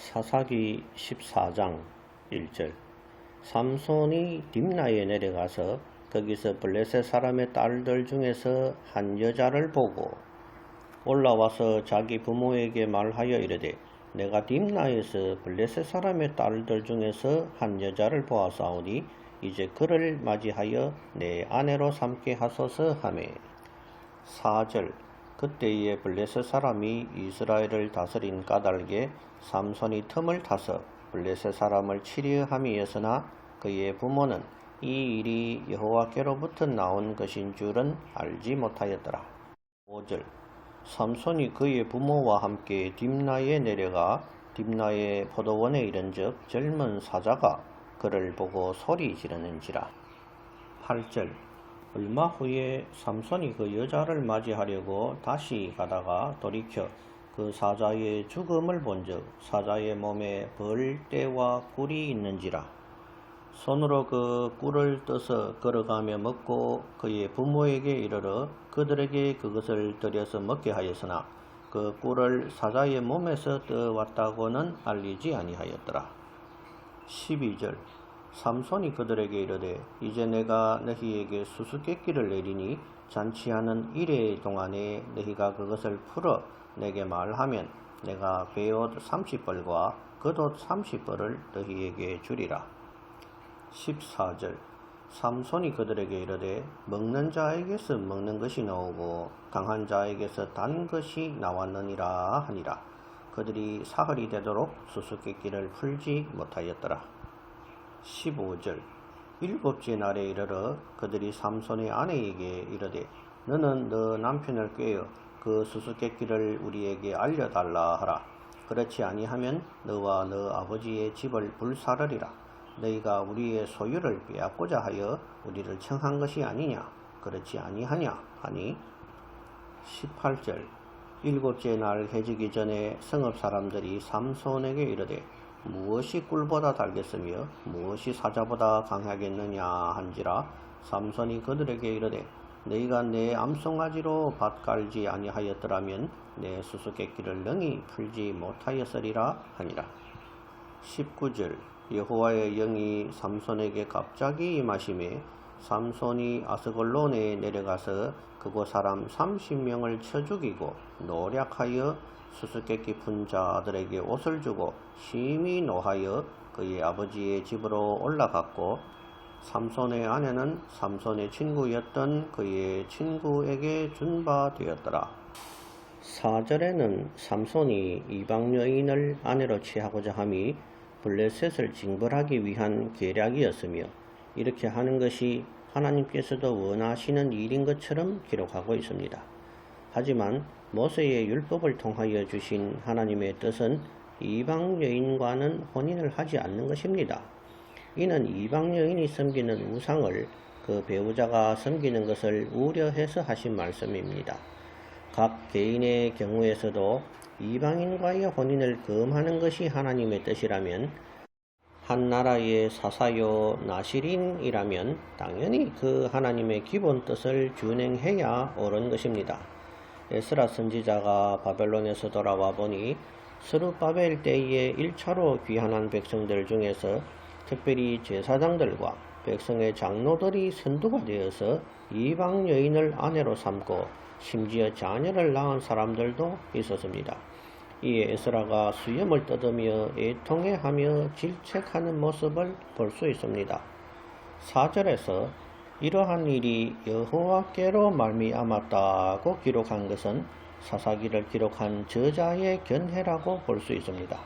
사사기 14장 1절. 삼손이 딥나에 내려가서 거기서 블레셋 사람의 딸들 중에서 한 여자를 보고 올라와서 자기 부모에게 말하여 이르되, 내가 딥나에서 블레셋 사람의 딸들 중에서 한 여자를 보았사오니 이제 그를 맞이하여 내 아내로 삼게 하소서 하매. 4절. 그때에 블레셋 사람이 이스라엘을 다스린 까닭에 삼손이 틈을 타서 블레셋 사람을 치려 함이었으나 그의 부모는 이 일이 여호와께로부터 나온 것인 줄은 알지 못하였더라. 5절. 삼손이 그의 부모와 함께 딥나에 내려가 딥나의 포도원에 이른즉 젊은 사자가 그를 보고 소리 지르는지라. 8절. 얼마 후에 삼손이 그 여자를 맞이하려고 다시 가다가 돌이켜 그 사자의 죽음을 본즉 사자의 몸에 벌떼와 꿀이 있는지라. 손으로 그 꿀을 떠서 걸어가며 먹고 그의 부모에게 이르러 그들에게 그것을 들여서 먹게 하였으나 그 꿀을 사자의 몸에서 떠왔다고는 알리지 아니하였더라. 12절. 삼손이 그들에게 이르되, 이제 내가 너희에게 수수께끼를 내리니 잔치하는 이래 동안에 너희가 그것을 풀어 내게 말하면 내가 베옷 30벌과 겉옷 30벌을 너희에게 주리라. 14절. 삼손이 그들에게 이르되, 먹는 자에게서 먹는 것이 나오고 강한 자에게서 단 것이 나왔느니라 하니라. 그들이 사흘이 되도록 수수께끼를 풀지 못하였더라. 15절. 일곱째 날에 이르러 그들이 삼손의 아내에게 이르되, 너는 너 남편을 꾀어 그 수수께끼를 우리에게 알려달라 하라. 그렇지 아니하면 너와 너 아버지의 집을 불사르리라. 너희가 우리의 소유를 빼앗고자 하여 우리를 청한 것이 아니냐? 그렇지 아니하냐? 하니. 18절. 일곱째 날 해지기 전에 성읍 사람들이 삼손에게 이르되, 무엇이 꿀보다 달겠으며 무엇이 사자보다 강하겠느냐 한지라. 삼손이 그들에게 이르되, 너희가 내 암송아지로 밭 갈지 아니하였더라면 내 수수께끼를 능히 풀지 못하였으리라 하니라. 19절. 여호와의 영이 삼손에게 갑자기 임하시매 삼손이 아스글론에 내려가서 그곳 사람 30명을 쳐 죽이고 노략하여 수수께끼 푼 자들에게 옷을 주고 심히 노하여 그의 아버지의 집으로 올라갔고, 삼손의 아내는 삼손의 친구였던 그의 친구에게 준 바 되었더라. 4절에는 삼손이 이방 여인을 아내로 취하고자 함이 블레셋을 징벌하기 위한 계략이었으며 이렇게 하는 것이 하나님께서도 원하시는 일인 것처럼 기록하고 있습니다. 하지만 모세의 율법을 통하여 주신 하나님의 뜻은 이방 여인과는 혼인을 하지 않는 것입니다. 이는 이방 여인이 섬기는 우상을 그 배우자가 섬기는 것을 우려해서 하신 말씀입니다. 각 개인의 경우에서도 이방인과의 혼인을 금하는 것이 하나님의 뜻이라면, 한 나라의 사사요 나시린이라면 당연히 그 하나님의 기본 뜻을 준행해야 옳은 것입니다. 에스라 선지자가 바벨론에서 돌아와 보니 스룹바벨 때에 1차로 귀환한 백성들 중에서 특별히 제사장들과 백성의 장로들이 선두가 되어서 이방 여인을 아내로 삼고 심지어 자녀를 낳은 사람들도 있었습니다. 이에 에스라가 수염을 뜯으며 애통해하며 질책하는 모습을 볼 수 있습니다. 4절에서 이러한 일이 여호와께로 말미암았다고 기록한 것은 사사기를 기록한 저자의 견해라고 볼 수 있습니다.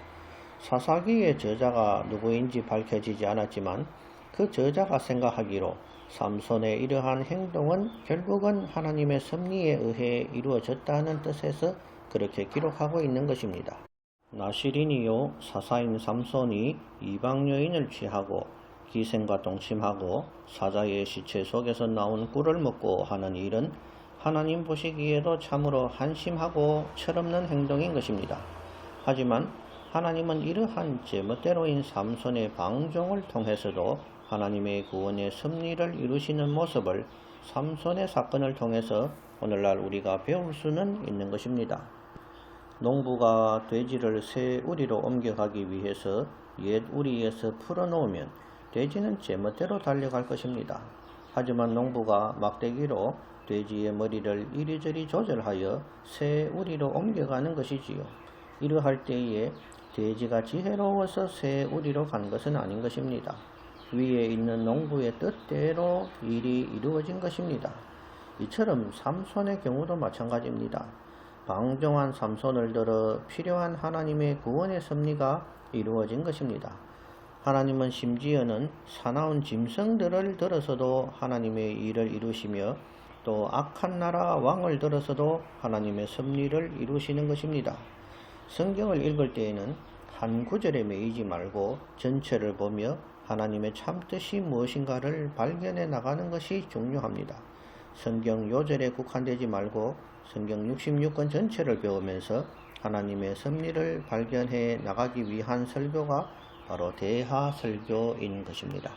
사사기의 저자가 누구인지 밝혀지지 않았지만 그 저자가 생각하기로 삼손의 이러한 행동은 결국은 하나님의 섭리에 의해 이루어졌다는 뜻에서 그렇게 기록하고 있는 것입니다. 나시린이요 사사인 삼손이 이방 여인을 취하고 기생과 동침하고 사자의 시체 속에서 나온 꿀을 먹고 하는 일은 하나님 보시기에도 참으로 한심하고 철없는 행동인 것입니다. 하지만 하나님은 이러한 제멋대로인 삼손의 방종을 통해서도 하나님의 구원의 섭리를 이루시는 모습을 삼손의 사건을 통해서 오늘날 우리가 배울 수는 있는 것입니다. 농부가 돼지를 새 우리로 옮겨가기 위해서 옛 우리에서 풀어놓으면 돼지는 제멋대로 달려갈 것입니다. 하지만 농부가 막대기로 돼지의 머리를 이리저리 조절하여 새 우리로 옮겨가는 것이지요. 이러할 때에 돼지가 지혜로워서 새 우리로 간 것은 아닌 것입니다. 위에 있는 농부의 뜻대로 일이 이루어진 것입니다. 이처럼 삼손의 경우도 마찬가지입니다. 방종한 삼손을 들어 필요한 하나님의 구원의 섭리가 이루어진 것입니다. 하나님은 심지어는 사나운 짐승들을 들어서도 하나님의 일을 이루시며 또 악한 나라 왕을 들어서도 하나님의 섭리를 이루시는 것입니다. 성경을 읽을 때에는 한 구절에 매이지 말고 전체를 보며 하나님의 참뜻이 무엇인가를 발견해 나가는 것이 중요합니다. 성경 요절에 국한되지 말고 성경 66권 전체를 배우면서 하나님의 섭리를 발견해 나가기 위한 설교가 바로 대하설교인 것입니다.